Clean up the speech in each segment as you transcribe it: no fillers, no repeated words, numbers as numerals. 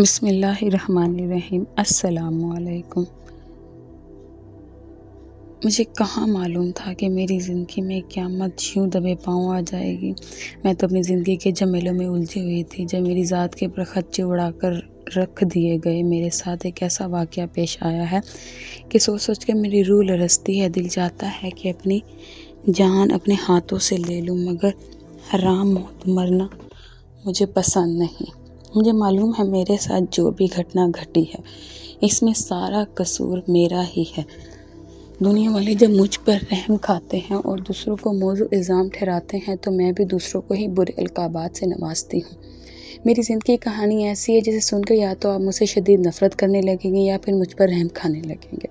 बिस्मिल्लाहिर्रहमानिर्रहीम। अस्सलामुअलैकुम। मुझे कहाँ मालूम था कि मेरी ज़िंदगी में क़यामत यूँ दबे पाँव आ जाएगी। मैं तो अपनी ज़िंदगी के झमेलों में उलझी हुई थी जब मेरी ज़ात के बरखच्चे उड़ाकर रख दिए गए। मेरे साथ एक ऐसा वाक़या पेश आया है कि सोच सोच के मेरी रूह लरसती है। दिल चाहता है कि अपनी जान अपने हाथों से ले लूँ, मगर हराम मौत मरना मुझे पसंद नहीं। मुझे मालूम है मेरे साथ जो भी घटना घटी है इसमें सारा कसूर मेरा ही है। दुनिया वाले जब मुझ पर रहम खाते हैं और दूसरों को मौजू इल्ज़ाम ठहराते हैं तो मैं भी दूसरों को ही बुरे अलकाबात से नवाजती हूँ। मेरी ज़िंदगी की कहानी ऐसी है जिसे सुनकर या तो आप मुझसे शदीद नफ़रत करने लगेंगे या फिर मुझ पर रहम खाने लगेंगे।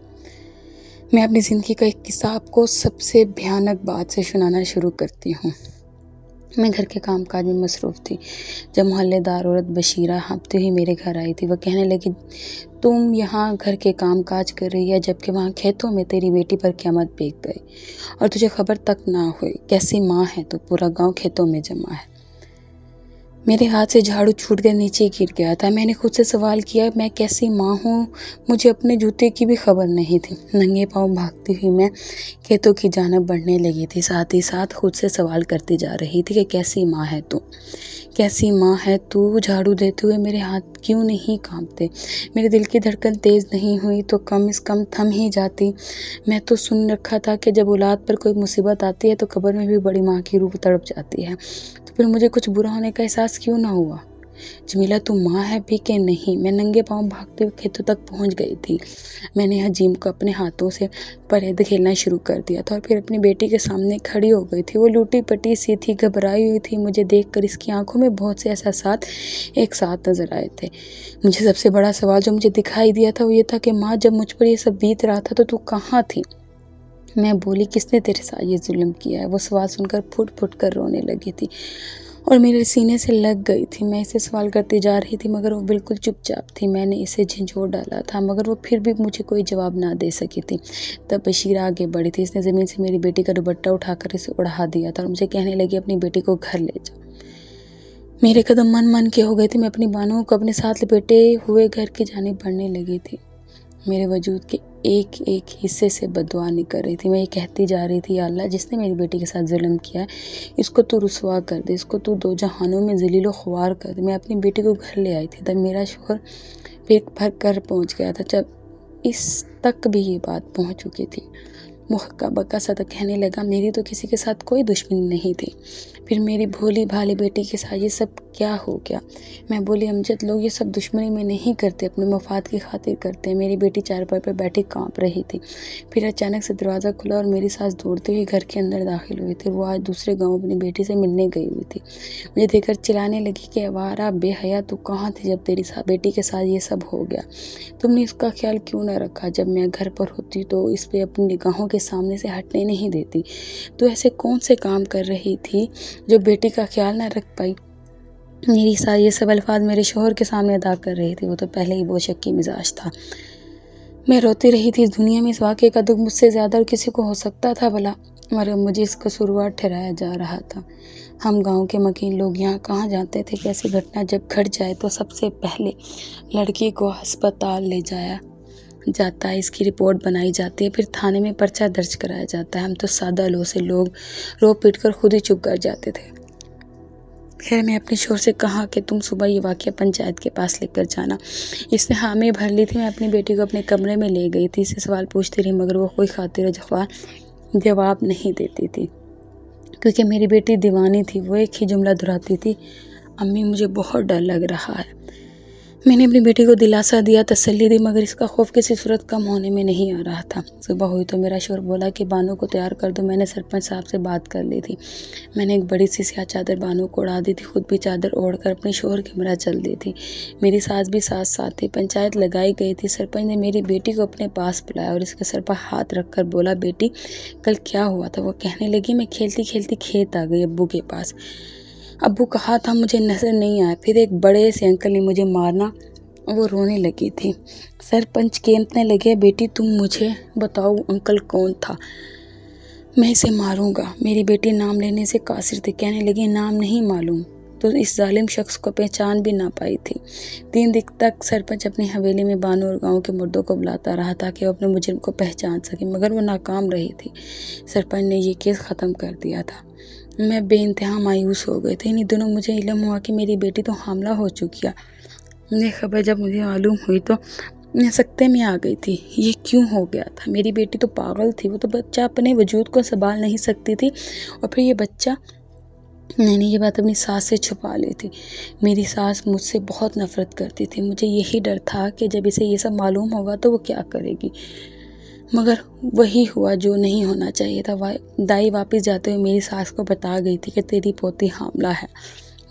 मैं अपनी ज़िंदगी का एक किस्सा आपको सबसे भयानक बात से सुनाना शुरू करती हूँ। मैं घर के कामकाज में मसरूफ़ थी जब मोहल्लेदार औरत बशीरा हाँफते हुई मेरे घर आई थी। वह कहने लगी, तुम यहाँ घर के काम काज कर रही है जबकि वहाँ खेतों में तेरी बेटी पर क़यामत बीत गई और तुझे खबर तक ना हुई। कैसी माँ है तो पूरा गांव खेतों में जमा है। मेरे हाथ से झाड़ू छूट कर नीचे गिर गया था। मैंने खुद से सवाल किया, मैं कैसी माँ हूँ? मुझे अपने जूते की भी खबर नहीं थी। नंगे पाँव भागती हुई मैं खेतों की जानिब बढ़ने लगी थी। साथ ही साथ खुद से सवाल करती जा रही थी कि कैसी माँ है तू? कैसी माँ है तू? झाड़ू देते हुए मेरे हाथ क्यों नहीं कांपते? मेरे दिल की धड़कन तेज़ नहीं हुई तो कम से कम थम ही जाती। मैं तो सुन रखा था कि जब औलाद पर कोई मुसीबत आती है तो कब्र में भी बड़ी माँ की रूह तड़प जाती है। तो फिर मुझे कुछ बुरा होने का एहसास क्यों ना हुआ? जमीला, तू माँ है भी कि नहीं? मैं नंगे पाँव भागते हुए खेतों तक पहुँच गई थी। मैंने हजीम को अपने हाथों से परेड खेलना शुरू कर दिया था और फिर अपनी बेटी के सामने खड़ी हो गई थी। वो लूटी पटी सी थी, घबराई हुई थी। मुझे देखकर इसकी आंखों में बहुत से एहसासात एक साथ नजर आए थे। मुझे सबसे बड़ा सवाल जो मुझे दिखाई दिया था वो ये था कि माँ, जब मुझ पर ये सब बीत रहा था तो तू कहाँ थी? मैं बोली, किसने तेरे साथ ये जुल्म किया है? वो सवाल सुनकर फुट फुट कर रोने लगी थी और मेरे सीने से लग गई थी। मैं इसे सवाल करती जा रही थी मगर वो बिल्कुल चुपचाप थी। मैंने इसे झंझोड़ डाला था मगर वो फिर भी मुझे कोई जवाब ना दे सकी थी। तब बशीरा आगे बढ़ी थी। इसने ज़मीन से मेरी बेटी का दुपट्टा उठाकर इसे उड़ा दिया था और मुझे कहने लगी, अपनी बेटी को घर ले जा। मेरे कदम मन मन के हो गए थे। मैं अपनी बानों को अपने साथ लपेटे हुए घर की जानिब बढ़ने लगी थी। मेरे वजूद के एक एक हिस्से से बददुआ निकल रही थी। मैं ये कहती जा रही थी, या अल्लाह, जिसने मेरी बेटी के साथ जुल्म किया है इसको तू रुसवा कर दे, इसको तू दो जहानों में ज़लील व ख्वार कर दे। मैं अपनी बेटी को घर ले आई थी तब मेरा शौहर फिर भर घर पहुँच गया था। जब इस तक भी ये बात पहुँच चुकी थी वो हक्का बक्का सा तो कहने लगा, मेरी तो किसी के साथ कोई दुश्मनी नहीं थी, फिर मेरी भोली भाली बेटी के साथ ये सब क्या हो गया? मैं बोली, अमजद, लोग ये सब दुश्मनी में नहीं करते, अपने मफाद की खातिर करते हैं। मेरी बेटी चारपाई पर बैठी कांप रही थी। फिर अचानक से दरवाज़ा खुला और मेरी सास दौड़ते हुए घर के अंदर दाखिल हुई थी। वो आज दूसरे गाँव अपनी बेटी से मिलने गई हुई थी। मुझे देखकर चिल्लाने लगी कि अवारा बेहया, तू कहाँ थी जब तेरी बेटी के साथ ये सब हो गया? तुमने इसका ख्याल क्यों ना रखा? जब मैं घर पर होती तो इस पर अपनी निगाहों के सामने से हटने नहीं देती। तो ऐसे कौन से काम कर रही थी जो बेटी का ख्याल ना रख पाई? मेरी सास ये सब अल्फाज मेरे शोहर के सामने अदा कर रही थी। वो तो पहले ही बहुत शक्की मिजाज था। मैं रोती रही थी। इस दुनिया में इस वाक़े का दुख मुझसे ज़्यादा और किसी को हो सकता था भला? मगर मुझे इस कसूरवार ठहराया जा रहा था। हम गांव के मकीन लोग यहाँ कहाँ जानते थे कि ऐसी घटना जब घट जाए तो सबसे पहले लड़की को अस्पताल ले जाया जाता है, इसकी रिपोर्ट बनाई जाती है, फिर थाने में पर्चा दर्ज कराया जाता है। हम तो सादा लो से लोग रो पीट कर खुद ही चुप कर जाते थे। खैर, मैं अपने शोहर से कहा कि तुम सुबह ये वाक़या पंचायत के पास लेकर जाना। इसने हामी भर ली थी। मैं अपनी बेटी को अपने कमरे में ले गई थी। इससे सवाल पूछती रही मगर वो कोई खातिर जवाब नहीं देती थी क्योंकि मेरी बेटी दीवानी थी। वो एक ही जुमला दोहराती थी, अम्मी, मुझे बहुत डर लग रहा है। मैंने अपनी बेटी को दिलासा दिया, तसल्ली दी, मगर इसका खौफ किसी सूरत कम होने में नहीं आ रहा था। सुबह हुई तो मेरा शोहर बोला कि बानों को तैयार कर दो। मैंने सरपंच साहब से बात कर ली थी। मैंने एक बड़ी सी स्याह चादर बानों को उड़ा दी थी। खुद भी चादर ओढ़कर अपने शोहर के कमरा चल दी थी। मेरी सास भी साथ थी। पंचायत लगाई गई थी। सरपंच ने मेरी बेटी को अपने पास बुलाया और इसके सर पर हाथ रखकर बोला, बेटी, कल क्या हुआ था? वो कहने लगी, मैं खेलती खेलती खेत आ गई अब्बू के पास। अब्बू कहा था, मुझे नजर नहीं आया। फिर एक बड़े से अंकल ने मुझे मारना। वो रोने लगी थी। सरपंच कहने लगे, बेटी, तुम मुझे बताओ अंकल कौन था? मैं इसे मारूंगा। मेरी बेटी नाम लेने से कासिर थी। कहने लगी, नाम नहीं मालूम, तो इस जालिम शख्स को पहचान भी ना पाई थी। 3 दिन तक सरपंच अपनी हवेली में बानू और गांव के मुर्दों को बुलाता रहा ताकि वो अपने मुजरिम को पहचान सके, मगर वो नाकाम रही थी। सरपंच ने ये केस ख़त्म कर दिया था। मैं बेइंतहा मायूस हो गई थी। इन्हीं दिनों मुझे इल्म हुआ कि मेरी बेटी तो हामला हो चुकी है। ये खबर जब मुझे मालूम हुई तो मैं सख्ते में आ गई थी। ये क्यों हो गया था? मेरी बेटी तो पागल थी। वो तो बच्चा अपने वजूद को संभाल नहीं सकती थी, और फिर ये बच्चा। मैंने ये बात अपनी सास से छुपा ली थी। मेरी सास मुझसे बहुत नफ़रत करती थी। मुझे यही डर था कि जब इसे ये सब मालूम होगा तो वो क्या करेगी, मगर वही हुआ जो नहीं होना चाहिए था। दाई वापस जाते हुए मेरी सास को बता गई थी कि तेरी पोती हामला है।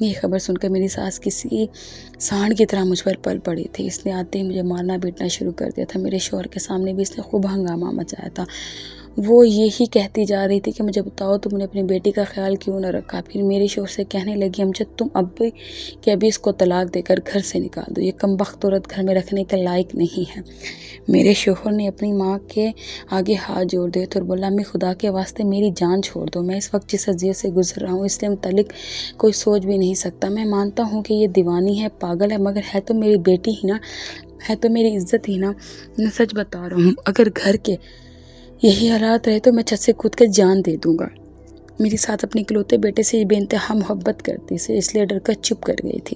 ये खबर सुनकर मेरी सास किसी सांड की तरह मुझ पर पल पड़ी थी। इसने आते ही मुझे मारना पीटना शुरू कर दिया था। मेरे शौहर के सामने भी इसने खूब हंगामा मचाया था। वो यही कहती जा रही थी कि मुझे बताओ तुमने अपनी बेटी का ख्याल क्यों न रखा। फिर मेरे शौहर से कहने लगी, अमजद तुम अब भी कि अभी इसको तलाक देकर घर से निकाल दो, ये कमबख्त औरत घर में रखने के लायक नहीं है। मेरे शौहर ने अपनी माँ के आगे हाथ जोड़ दिए और बोला, अम्मी खुदा के वास्ते मेरी जान छोड़ दो। मैं इस वक्त जिस अजियत से गुजर रहा हूँ इसलिए मुतल्लिक कोई सोच भी नहीं सकता। मैं मानता हूँ कि ये दीवानी है, पागल है, मगर है तो मेरी बेटी ही ना, है तो मेरी इज्जत ही ना। मैं सच बता रहा हूँ, अगर घर के यही हालात रहे तो मैं छत से कूद कर जान दे दूँगा। मेरी साथ अपने इकलौते बेटे से बेइंतहा मोहब्बत करती से, इसलिए डर कर चुप कर गई थी।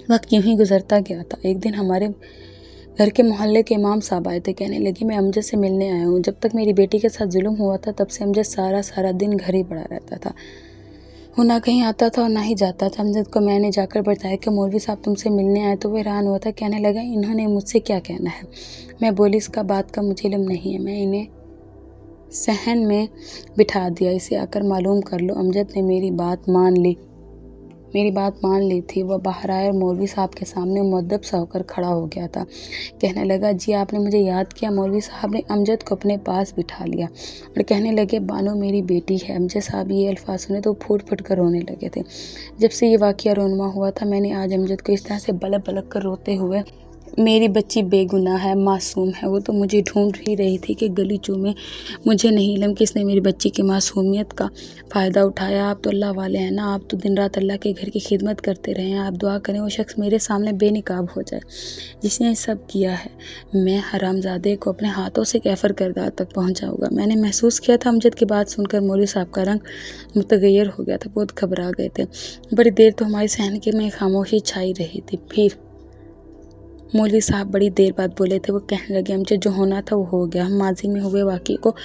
वक्त यूं ही गुजरता गया था। एक दिन हमारे घर के मोहल्ले के इमाम साहब आए थे। कहने लगे, मैं अमजद से मिलने आया हूँ। जब तक मेरी बेटी के साथ जुल्म हुआ था तब से अमजद सारा दिन घर ही पड़ा रहता था। वो ना कहीं आता था और ना ही जाता था। अमजद को मैंने जाकर बताया कि मौलवी साहब तुमसे मिलने आए तो वो हैरान हुआ था। कहने लगा, इन्होंने मुझसे क्या कहना है। मैं बोली, इसका बात का मुझे इल्म नहीं है। मैं इन्हें सहन में बिठा दिया, इसे आकर मालूम कर लो। अमजद ने मेरी बात मान ली थी। वह बाहर आया और मौलवी साहब के सामने मुअद्दब सा होकर खड़ा हो गया था। कहने लगा, जी आपने मुझे याद किया। मौलवी साहब ने अमजद को अपने पास बिठा लिया और कहने लगे, बानो मेरी बेटी है। अमजद साहब ये अल्फाज सुने तो फूट फूट कर रोने लगे थे। जब से ये वाक़या रोनमा हुआ था मैंने आज अमजद को इस तरह से बलक बलक कर रोते हुए, मेरी बच्ची बेगुनाह है, मासूम है, वो तो मुझे ढूंढ ही रही थी कि गलीचों में। मुझे नहीं इल्म किसने मेरी बच्ची की मासूमियत का फ़ायदा उठाया। आप तो अल्लाह वाले हैं ना, आप तो दिन रात अल्लाह के घर की खिदमत करते रहे हैं। आप दुआ करें वो शख्स मेरे सामने बेनिकाब हो जाए जिसने सब किया है। मैं हरामजादे को अपने हाथों से कैफर करदार तक पहुँचाऊँगा। मैंने महसूस किया था अमजद की बात सुनकर मौलवी साहब का रंग मुतगैर हो गया था। बहुत घबरा गए थे। बड़ी देर तो हमारी सहन के में खामोशी छाई रही थी। फिर मौलवी साहब बड़ी देर बाद बोले थे। वो कहने लगे, अमजद जो होना था वो हो गया। हम माजी में हुए वाक़े को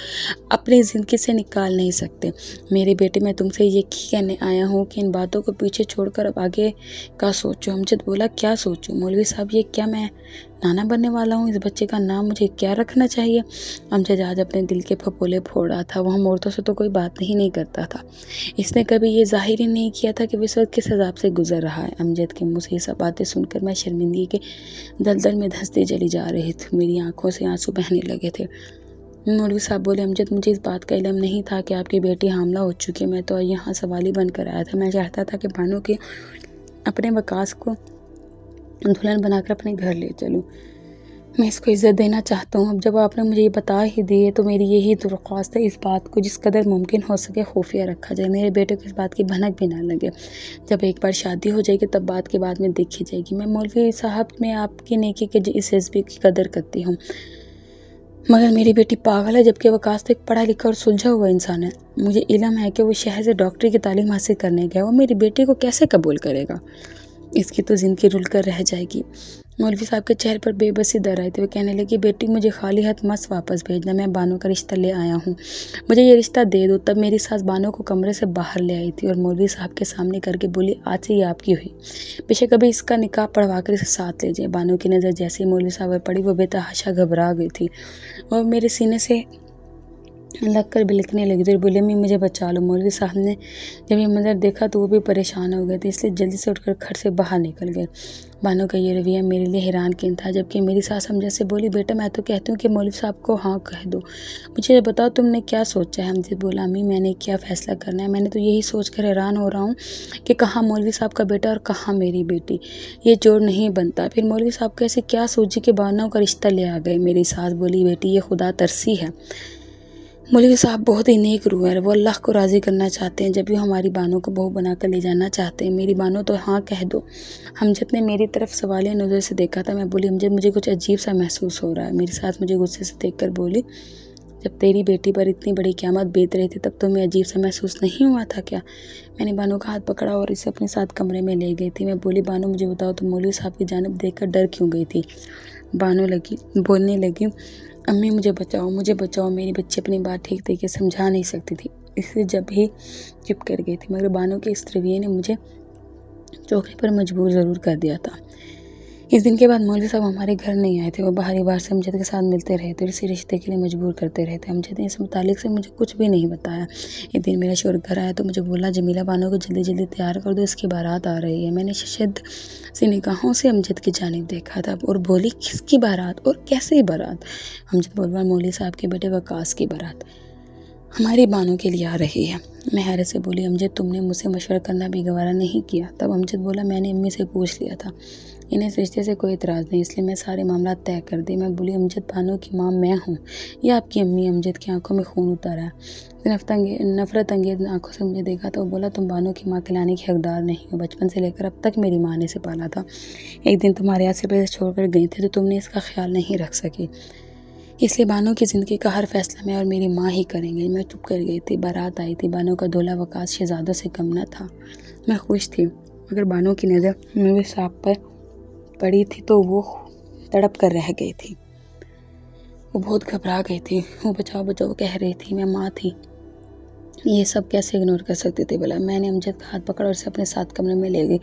अपनी ज़िंदगी से निकाल नहीं सकते। मेरे बेटे, मैं तुमसे ये कहने आया हूँ कि इन बातों को पीछे छोड़कर अब आगे का सोचो। अमजद बोला, क्या सोचूं? मौलवी साहब, ये क्या मैं नाना बनने वाला हूँ? इस बच्चे का नाम मुझे क्या रखना चाहिए? अमजद आज अपने दिल के फपोले फोड़ रहा था। वो हम औरतों से तो कोई बात नहीं करता था। इसने कभी ये जाहिर ही नहीं किया था कि वो इस वक्त किस अज़ाब से गुजर रहा है। अमजद के मुँह से ये सब बातें सुनकर मैं शर्मिंदगी के दलदल में धंसती चली जा रही थी। मेरी आंखों से आंसू बहने लगे थे। मौलवी साहब बोले, अमजद मुझे इस बात का इल्म नहीं था कि आपकी बेटी हामला हो चुकी है। मैं तो यहाँ सवाली बनकर आया था। मैं चाहता था कि बानो के अपने वकास को दुल्हन बनाकर अपने घर ले चलूँ। मैं इसको इज़्ज़त देना चाहता हूँ। अब जब आपने मुझे ये बता ही दिए तो मेरी यही दरख्वास्त है, इस बात को जिस कदर मुमकिन हो सके खुफिया रखा जाए। मेरे बेटे को इस बात की भनक भी ना लगे। जब एक बार शादी हो जाएगी तब बात के बाद में देखी जाएगी। मैं मौलवी साहब, मैं आपकी नेकी के इस जज्बे की कदर करती हूँ, मगर मेरी बेटी पागल है, जबकि वकास तो एक पढ़ा लिखा और सुलझा हुआ इंसान है। मुझे इल्म है कि वो शहर से डॉक्टरी की तालीम हासिल करने गया। वो मेरी बेटी को कैसे कबूल करेगा? इसकी तो ज़िंदगी रुल कर रह जाएगी। मौलवी साहब के चेहरे पर बेबसी दर आई थी। वो कहने लगी, बेटी मुझे खाली हाथ मत वापस भेजना। मैं बानो का रिश्ता ले आया हूँ, मुझे ये रिश्ता दे दो। तब मेरी सास बानो को कमरे से बाहर ले आई थी और मौलवी साहब के सामने करके बोली, आज से ये आपकी हुई। बेशक अभी इसका निकाह पढ़वा कर इसे साथ ले जाए। बानो की नज़र जैसे ही मौलवी साहब पर पड़ी वो बेतहाशा घबरा गई थी और मेरे सीने से लग कर बिलखने लगी थी। बोले, मैं मुझे बचा लो। मौलवी साहब ने जब ये मंजर देखा तो वो भी परेशान हो गए थे, इसलिए जल्दी से उठकर घर से बाहर निकल गए। बानो का ये रवैया मेरे लिए हैरानकुन था। जबकि मेरी सास हम जैसे बोली, बेटा मैं तो कहती हूँ कि मौलवी साहब को हाँ कह दो। मुझे बताओ तुमने क्या सोचा है? हमसे बोला, अम्मी मैंने क्या फ़ैसला करना है? मैंने तो यही सोच कर हैरान हो रहा हूँ कि कहाँ मौलवी साहब का बेटा और कहाँ मेरी बेटी। ये जोड़ नहीं बनता। फिर मौलवी साहब कैसे क्या सोची कि बानो का रिश्ता ले आ गए। मेरी सास बोली, बेटी ये खुदा तरसी है, मौलवी साहब बहुत ही नेक रूह है, वो अल्लाह को राज़ी करना चाहते हैं। जब भी हमारी बानों को बहू बनाकर ले जाना चाहते हैं, मेरी बानों तो हाँ कह दो। अमजद ने मेरी तरफ सवालिया नज़र से देखा था। मैं बोली, अमजद मुझे कुछ अजीब सा महसूस हो रहा है। मेरी सास मुझे गुस्से से देख कर बोली, जब तेरी बेटी पर इतनी बड़ी क़यामत बीत रही थी तब तुम्हें अजीब सा महसूस नहीं हुआ था क्या? मैंने बानो का हाथ पकड़ा और इसे अपने साथ कमरे में ले गई थी। मैं बोली, बानो मुझे बताओ, तुम मौलवी साहब की जानिब देखकर डर क्यों गई थी? बानो बोलने लगी, अम्मी मुझे बचाओ। मेरी बच्ची अपनी बात ठीक तरीके से समझा नहीं सकती थी, इसलिए जब ही चुप कर गई थी। मगर बानो के इस रवैये ने मुझे चौंकने पर मजबूर ज़रूर कर दिया था। इस दिन के बाद मौलवी साहब हमारे घर नहीं आए थे। वो बाहर से अमजद के साथ मिलते रहे थे और इसी रिश्ते के लिए मजबूर करते रहे थे। अमजद ने इस मुतालिक से मुझे कुछ भी नहीं बताया। एक दिन मेरा शौहर घर आया तो मुझे बोला, जमीला बानो को जल्दी जल्दी तैयार कर दो, इसकी बारात आ रही है। मैंने शशद सी निगाहों से अमजद की जानिब देखा था और बोली, किसकी बारात और कैसी बारात? अमजद बोलवा, मौलवी साहब के बेटे वकास की बारात हमारी बानों के लिए आ रही है। मैं हैरत से बोली, अमजद तुमने मुझसे मशवरा करना भी गवारा नहीं किया? तब अमजद बोला, मैंने अम्मी से पूछ लिया था, इन्हें इस रिश्ते से कोई इतराज़ नहीं, इसलिए मैं सारे मामला तय कर दी। मैं बोली, अमजद बानो की माँ मैं हूँ या आपकी अम्मी? अमजद की आंखों में खून उतर आया। नफरत अंगेज आंखों से मुझे देखा तो बोला, तुम बानो की माँ कहलाने की हकदार नहीं हो। बचपन से लेकर अब तक मेरी माँ ने इसे पाला था। एक दिन तुम्हारे आसे पास छोड़कर गई थी तो तुमने इसका ख्याल नहीं रख सकी, इसलिए बानो की ज़िंदगी का हर फैसला मैं और मेरी माँ ही करेंगे। मैं चुप कर गई थी। बारात आई थी। बानो का दूल्हा वकास शहजादों से कम न था। मैं खुश थी, मगर बानो की नज़र मौलवी साहब पर पड़ी थी तो वो तड़प कर रह गई थी। वो बहुत घबरा गई थी। वो बचाओ बचाओ कह रही थी। मैं माँ थी, ये सब कैसे इग्नोर कर सकती थी भला? मैंने अमजद का हाथ पकड़ा और उसे अपने साथ कमरे में ले गई।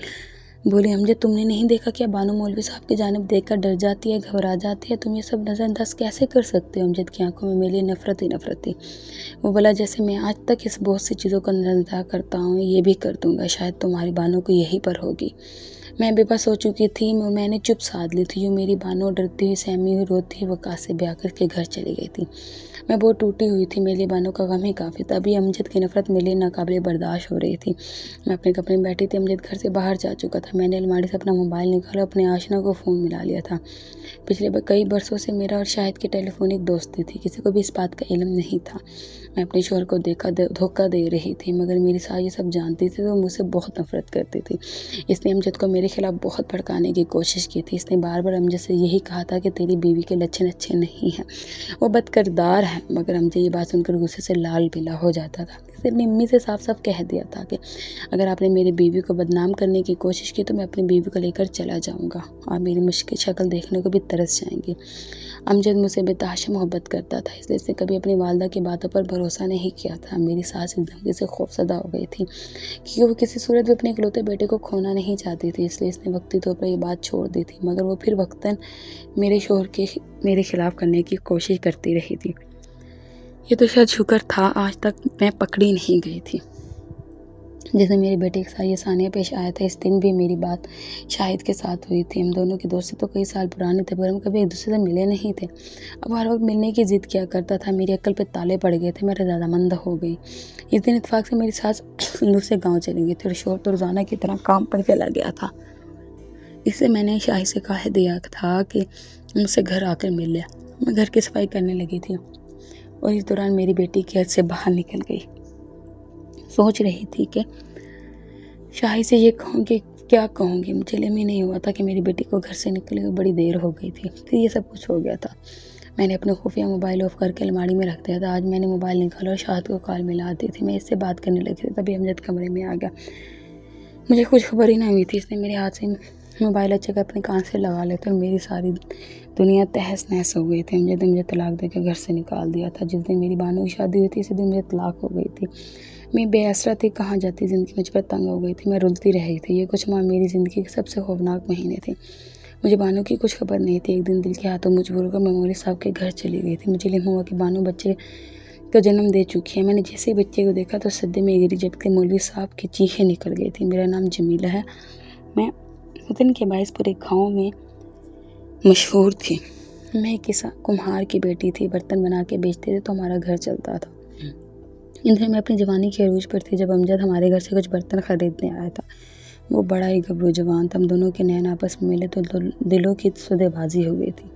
बोली, अमजद तुमने नहीं देखा क्या बानो मौलवी साहब की जानिब देखकर डर जाती है, घबरा जाती है? तुम ये सब नज़रअंदाज कैसे कर सकते हो? अमजद की आंखों में मेरी नफरत ही नफरत थी। वो बोला, जैसे मैं आज तक इस बहुत सी चीज़ों का नज़रअंदाज करता हूँ, ये भी कर दूंगा। शायद तुम्हारी बानो को यहीं पर होगी। मैं बेबस हो चुकी थी। मैंने चुप साध ली थी। यूँ मेरी बानो डरती हुई, सहमी हुई, रोती हुई वकास से ब्याह करके घर चली गई थी। मैं बहुत टूटी हुई थी। मेरे लिए बानो का गम ही काफ़ी था। अभी अमजद की नफरत मेरे लिए नाकाबिले बर्दाश्त हो रही थी। मैं अपने कमरे में बैठी थी। अमजद घर से बाहर जा चुका था। मैंने अलमारी से अपना मोबाइल निकाला, अपने आशना को फ़ोन मिला लिया था। पिछले कई बरसों से मेरा और शाहिद की टेलीफोनिक दोस्ती थी। किसी को भी इस बात का इल्म नहीं था। मैं अपने शौहर को धोखा दे रही थी, मगर मेरी सास ये सब जानती थी तो मुझसे बहुत नफरत करती थी। इसने अमजद को मेरे खिलाफ बहुत भड़काने की कोशिश की थी। इसने बार बार अमजद से यही कहा था कि तेरी बीवी के लक्षण अच्छे नहीं हैं, वो बदकिरदार है। मगर अमजद ये बात सुनकर गुस्से से लाल पीला हो जाता था। इसने अपनी अम्मी से साफ साफ कह दिया था कि अगर आपने मेरी बीवी को बदनाम करने की कोशिश की तो मैं अपनी बीवी को लेकर चला जाऊँगा। आप मेरी मुश्किल शक्ल देखने को भी तरस जाएंगे। अमजद मुझसे बेतहाशा मोहब्बत करता था, इसलिए इसने कभी अपनी वालदा की बातों पर भरोसा नहीं किया था। मेरी सास इस धमकी से खौफजदा हो गई थी कि वो किसी सूरत भी अपने इकलौते बेटे को खोना नहीं चाहती थी, इसलिए इसने वक्ती तौर पर ये बात छोड़ दी थी। मगर वो फिर वक्तन मेरे शौहर के मेरे खिलाफ करने की कोशिश करती रही थी। ये तो शायद शुक्र था आज तक मैं पकड़ी नहीं गई थी। जिस दिन मेरे बेटे के साथ ये सानिया पेश आया था, इस दिन भी मेरी बात शाहिद के साथ हुई थी। हम दोनों की दोस्ती तो कई साल पुरानी थी, पर हम कभी एक दूसरे से मिले नहीं थे। अब हर वक्त मिलने की ज़िद किया करता था। मेरी अक्ल पे ताले पड़ गए थे। मैं रज़ामंद हो गई। इस दिन इत्तेफाक से मेरी सास दूसरे गाँव चली गई थी और शौहर तो रोज़ाना की तरह काम पर चला गया था। इससे मैंने शाहिद से कह दिया था कि मुझसे घर आकर मिल लिया। मैं घर की सफाई करने लगी थी और इस दौरान मेरी बेटी घर से बाहर निकल गई। सोच रही थी कि शाहिद से ये कहूँगी, क्या कहूँगी। मुझे इल्म ही नहीं हुआ था कि मेरी बेटी को घर से निकले हुए बड़ी देर हो गई थी। फिर ये सब कुछ हो गया था। मैंने अपने खुफिया मोबाइल ऑफ करके अलमारी में रख दिया था। आज मैंने मोबाइल निकाला और शाहिद को कॉल मिला दी थी। मैं इससे बात करने लगी थी, तभी अमजद कमरे में आ गया। मुझे कुछ खबर ही नहीं हुई थी। इसने मेरे हाथ से मोबाइल अच्छे कर अपने कान से लगा लेते और मेरी सारी दुनिया तहस नहस हो गई थी। मुझे तलाक देकर घर से निकाल दिया था। जिस दिन मेरी बानो की शादी हुई थी, इसी दिन मुझे तलाक हो गई थी। मैं बेअसरा थी, कहाँ जाती, ज़िंदगी मुझ पर तंग हो गई थी। मैं रुलती रही थी। ये कुछ माह मेरी ज़िंदगी के सबसे खौफनाक महीने थे। मुझे बानो की कुछ खबर नहीं थी। एक दिन दिल के हाथों मजबूर होकर मैं मौलवी साहब के घर चली गई थी। मुझे इल्म हुआ कि बानो बच्चे को जन्म दे चुकी है। मैंने जैसे ही बच्चे को देखा तो सद्दे में गिरी, जबकि मौलवी साहब की चीखें निकल गई थी। मेरा नाम जमीला है। मैं वतन के बायस पूरे गाँव में मशहूर थी। मैं किसा कुम्हार की बेटी थी। बर्तन बना के बेचते थे तो हमारा घर चलता था। इन दिनों मैं अपनी जवानी के अरूज पर थी जब अमजद हमारे घर से कुछ बर्तन खरीदने आया था। वो बड़ा ही गबरू जवान था। हम दोनों के नैन आपस में मिले तो दिलों की सौदेबाजी हो गई थी।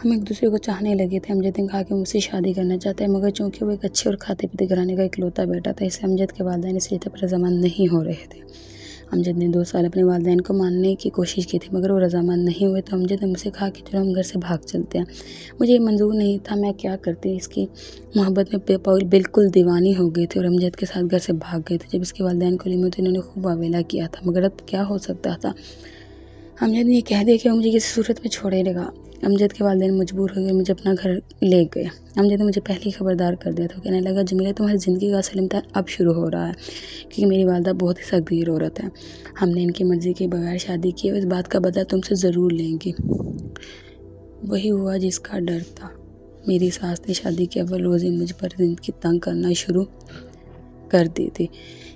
हम एक दूसरे को चाहने लगे थे। अमजद ने कहा कि मुझसे शादी करना चाहता है, मगर चूँकि वो एक अच्छे और खाते पीते घराने का इकलौता बेटा था, इसलिए अमजद के वालिदैन इस रिश्ते पर रज़ामंद नहीं हो रहे थे। अमजद ने 2 साल अपने वालिदैन को मानने की कोशिश की थी, मगर वो रज़ामंद नहीं हुए। तो अमजद ने मुझसे कहा कि चलो हम घर से भाग चलते हैं। मुझे ये मंजूर नहीं था, मैं क्या करती। इसकी मोहब्बत में पाउल बिल्कुल दीवानी हो गई थी और अमजद के साथ घर से भाग गए थे। जब इसके वालिदैन को मालूम हुआ तो इन्होंने खूब आवेला किया था, मगर अब क्या हो सकता था। अमजद ने ये कह दिया कि वो मुझे किसी सूरत में छोड़ेगा। अमजद के वालिदैन मजबूर हो गए, मुझे अपना घर ले गए। अमजद ने मुझे पहले ही खबरदार कर दिया था। कहने लगा, जमीला तुम्हारी ज़िंदगी का असल इम्तिहान अब शुरू हो रहा है, क्योंकि मेरी वालदा बहुत ही सख्त औरत है। हमने इनकी मर्ज़ी के बगैर शादी की है, इस बात का बदला तुमसे ज़रूर लेंगी। वही हुआ जिसका डर था। मेरी सास ने शादी के अव्वल रोज़ ही मुझ पर ज़िंदगी तंग करना शुरू कर दी थी।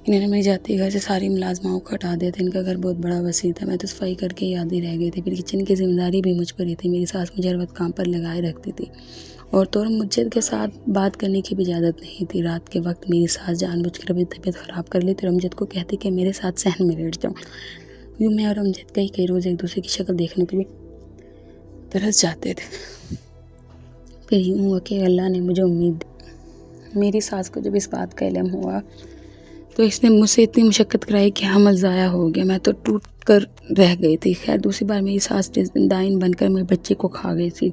इन्होंने मेरे जाते घर से सारी मुलाजमाओं को हटा दिया था। इनका घर बहुत बड़ा वसी था, मैं तो सफाई करके याद ही रह गई थी। फिर किचन की जिम्मेदारी भी मुझ पर ही थी। मेरी सास मुझे हर वक्त काम पर लगाए रखती थी और तो मुझे के साथ बात करने की भी इजाज़त नहीं थी। रात के वक्त मेरी सास जानबूझकर अपनी तबीयत ख़राब कर लेती और अमजद को कहती कि मेरे साथ सहन में लेट जाऊँ। यूँ मैं और अमजद कई रोज़ एक दूसरे की शक्ल देखने के भी तरस जाते थे। फिर यूँ हुआ कि अल्लाह ने मुझे उम्मीद दी। मेरी सास को जब इस बात का इल्म हुआ तो इसने मुझसे इतनी मुशक्क़त कराई कि हमल ज़ाया हो गया। मैं तो टूट कर रह गई थी। खैर दूसरी बार मेरी सास डाइन बनकर मेरे बच्चे को खा गई थी।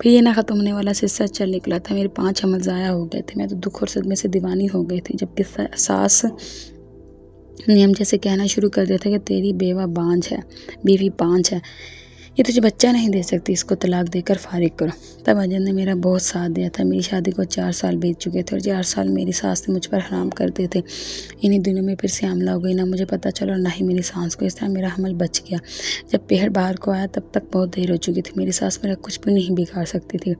फिर ये ना ख़त्म होने वाला सिलसिला चल निकला था। मेरे 5 हमल ज़ाया हो गए थे। मैं तो दुख और सदमे से दीवानी हो गई थी। जबकि सास ने हम जैसे कहना शुरू कर दिया था कि तेरी बीवी बांझ है, ये तुझे बच्चा नहीं दे सकती, इसको तलाक देकर फारिग करो। तब अजय ने मेरा बहुत साथ दिया था। मेरी शादी को 4 साल बीत चुके थे और 4 साल मेरी सास ने मुझ पर हराम करते थे। इन्हीं दिनों में फिर से हमला हो गई। ना मुझे पता चला और ना ही मेरी सास को। इस तरह मेरा हमल बच गया। जब पेड़ बाहर को आया तब तक बहुत देर हो चुकी थी। मेरी सास मेरा कुछ भी नहीं बिगाड़ सकती थी।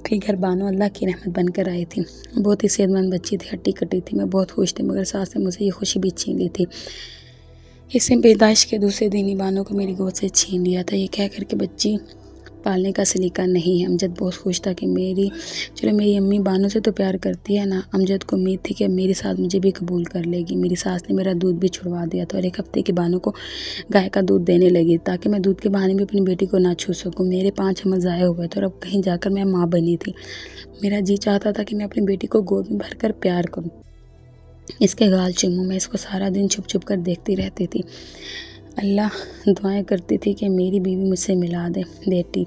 फिर घर बानो अल्लाह की रहमत बनकर आई थी। बहुत ही सेहतमंद बच्ची थी, हट्टी कट्टी थी। मैं बहुत खुश थी, मगर सास ने मुझे ये खुशी भी छीन ली थी। इसने पैदाइश के दूसरे दिन ही बानो को मेरी गोद से छीन लिया था। ये कह कर के बच्ची पालने का सलीका नहीं है। अमजद बहुत खुश था कि मेरी अम्मी बानो से तो प्यार करती है ना। अमजद को उम्मीद थी कि मेरी सास मुझे भी कबूल कर लेगी। मेरी सास ने मेरा दूध भी छुड़वा दिया था और 1 हफ्ते की बानो को गाय का दूध देने लगी, ताकि मैं दूध के बहाने भी अपनी बेटी को ना छू सकूँ। मेरे 5 हमल ज़ाया हुए थे और अब कहीं जाकर मैं माँ बनी थी। मेरा जी चाहता था कि मैं अपनी बेटी को गोद में भर कर प्यार करूँ, इसके गाल चूमूं। मैं इसको सारा दिन छुप छुप कर देखती रहती थी। अल्लाह दुआएं करती थी कि मेरी बीवी मुझसे मिला दे बेटी।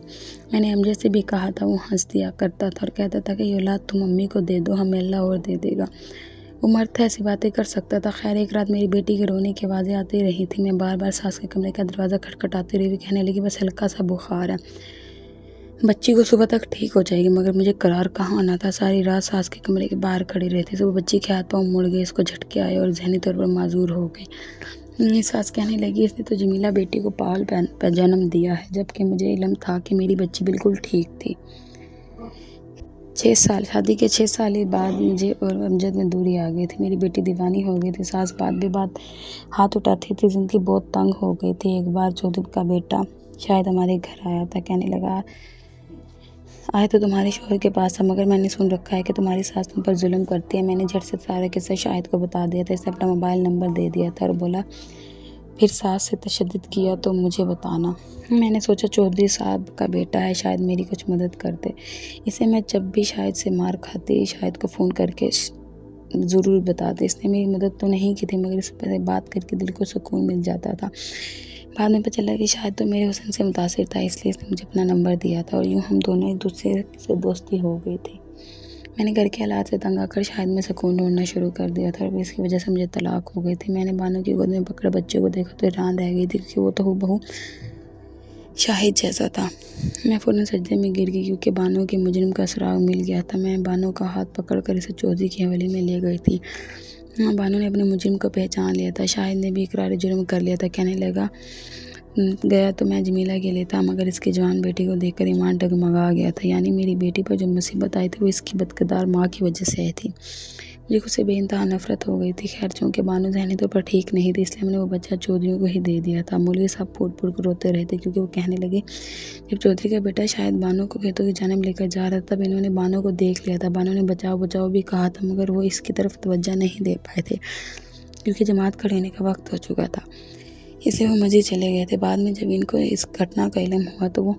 मैंने अमजद से भी कहा था, वो हंस दिया करता था और कहता था कि ये औलाद तुम मम्मी को दे दो, हमें अल्लाह और दे देगा। वो मर्द था, ऐसी बातें कर सकता था। खैर एक रात मेरी बेटी के रोने की आवाज़ें आती रही थी। मैं बार बार सास के कमरे का दरवाज़ा खटखटाती रही। कहने लगी बस हल्का सा बुखार है, बच्ची को सुबह तक ठीक हो जाएगी। मगर मुझे करार कहाँ आना था। सारी रात सास के कमरे के बाहर खड़ी रहती। सुबह बच्ची के हाथ पाँव मुड़ गए, इसको झटके आए और जहनी तौर पर माजूर हो गई। मेरी सास कहने लगी, इसने तो जमीला बेटी को पाल पर जन्म दिया है, जबकि मुझे इल्म था कि मेरी बच्ची बिल्कुल ठीक थी। 6 साल शादी के 6 साल ही बाद मुझे और अमजद में दूरी आ गई थी। मेरी बेटी दीवानी हो गई थी। सास बात बेबात हाथ उठाती थी। जिंदगी बहुत तंग हो गई थी। एक बार चौधरी का बेटा शायद हमारे घर आया था। कहने लगा, आए तो तुम्हारे शोहर के पास था, मगर मैंने सुन रखा है कि तुम्हारी सास तुम पर जुल्म करती है। मैंने झट से सारा किस्सा शाहिद को बता दिया था। इसने अपना मोबाइल नंबर दे दिया था और बोला फिर सास से तशद्दुद किया तो मुझे बताना। मैंने सोचा चौधरी साहब का बेटा है, शायद मेरी कुछ मदद कर दे। इसे मैं जब भी शायद से मार खाती, शायद को फ़ोन करके ज़रूर बताते। इसने मेरी मदद तो नहीं की थी, मगर इस पर बात करके दिल को सुकून मिल जाता था। बाद में पता चला कि शायद तो मेरे हुस्न से मुतासिर था, इसलिए इसने मुझे अपना नंबर दिया था और यूँ हम दोनों एक दूसरे से दोस्ती हो गई थी। मैंने घर के हालात से तंग आकर शायद में सुकून ढूंढना शुरू कर दिया था और इसकी वजह से मुझे तलाक हो गई थी। मैंने बानो की गोद में पकड़े बच्चे को देखा तो हैरान रह गई थी, क्योंकि वो तो हूबहू शाहिद जैसा था। मैं फ़ौरन सजदे में गिर गई, क्योंकि बानो के मुजरिम का सुराग मिल गया था। मैं बानो का हाथ पकड़कर इसे चौधरी की हवेली में ले गई थी। बानो ने अपने मुजरिम को पहचान लिया था। शाहिद ने भी इकरार जुर्म कर लिया था। कहने लगा, गया तो मैं जमीला के लिए था, मगर इसकी जवान बेटी को देखकर ईमान डगमगा गया था। यानी मेरी बेटी पर जो मुसीबत आई थी वो इसकी बदकिरदार माँ की वजह से आई थी। मुझे उससे बेइंतहा नफरत हो गई थी। खैर चूँकि बानो जहनी तौर पर ठीक नहीं थी, इसलिए मैंने वो बच्चा चौधरियों को ही दे दिया था। मौलवी साहब फूट फूट कर रोते रहते, क्योंकि वो कहने लगे जब चौधरी का बेटा शायद बानो को खेतों की जानिब लेकर जा रहा था, तब इन्होंने बानो को देख लिया था। बानो ने बचाओ बचाओ भी कहा था, मगर वो इसकी तरफ तवज्जो नहीं दे पाए थे, क्योंकि जमात खड़े होने का वक्त हो चुका था। इसलिए वो मज़ीद चले गए थे। बाद में जब इनको इस घटना का इल्म हुआ तो वो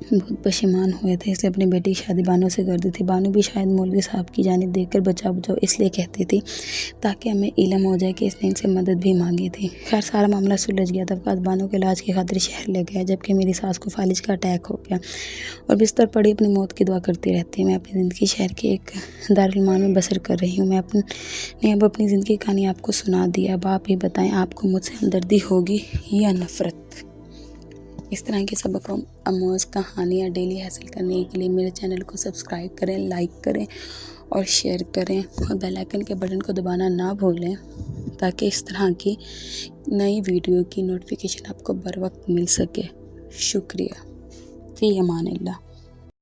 बहुत परेशान हुए थे, इसलिए अपनी बेटी की शादी बानो से कर दी थी। बानो भी शायद मौलवी साहब की जानिब देखकर बचाओ बचाओ इसलिए कहती थी ताकि हमें इल्म हो जाए कि इसने इनसे मदद भी मांगी थी। खैर सारा मामला सुलझ गया था। बाद बानो के इलाज की खातिर शहर ले गया, जबकि मेरी सास को फालिज का अटैक हो गया और बिस्तर पड़ी अपनी मौत की दुआ करती रहती है। मैं अपनी ज़िंदगी शहर के एक दारुल में बसर कर रही हूँ। मैं अब अपनी ज़िंदगी की कहानी आपको सुना दी। अब आप ही बताएं, आपको मुझसे हमदर्दी होगी या नफ़रत? इस तरह की सबक आमोज़ कहानियाँ डेली हासिल करने के लिए मेरे चैनल को सब्सक्राइब करें, लाइक करें और शेयर करें और बेल आइकन के बटन को दबाना ना भूलें ताकि इस तरह की नई वीडियो की नोटिफिकेशन आपको बर वक्त मिल सके। शुक्रिया। फ़ी अमान अल्लाह।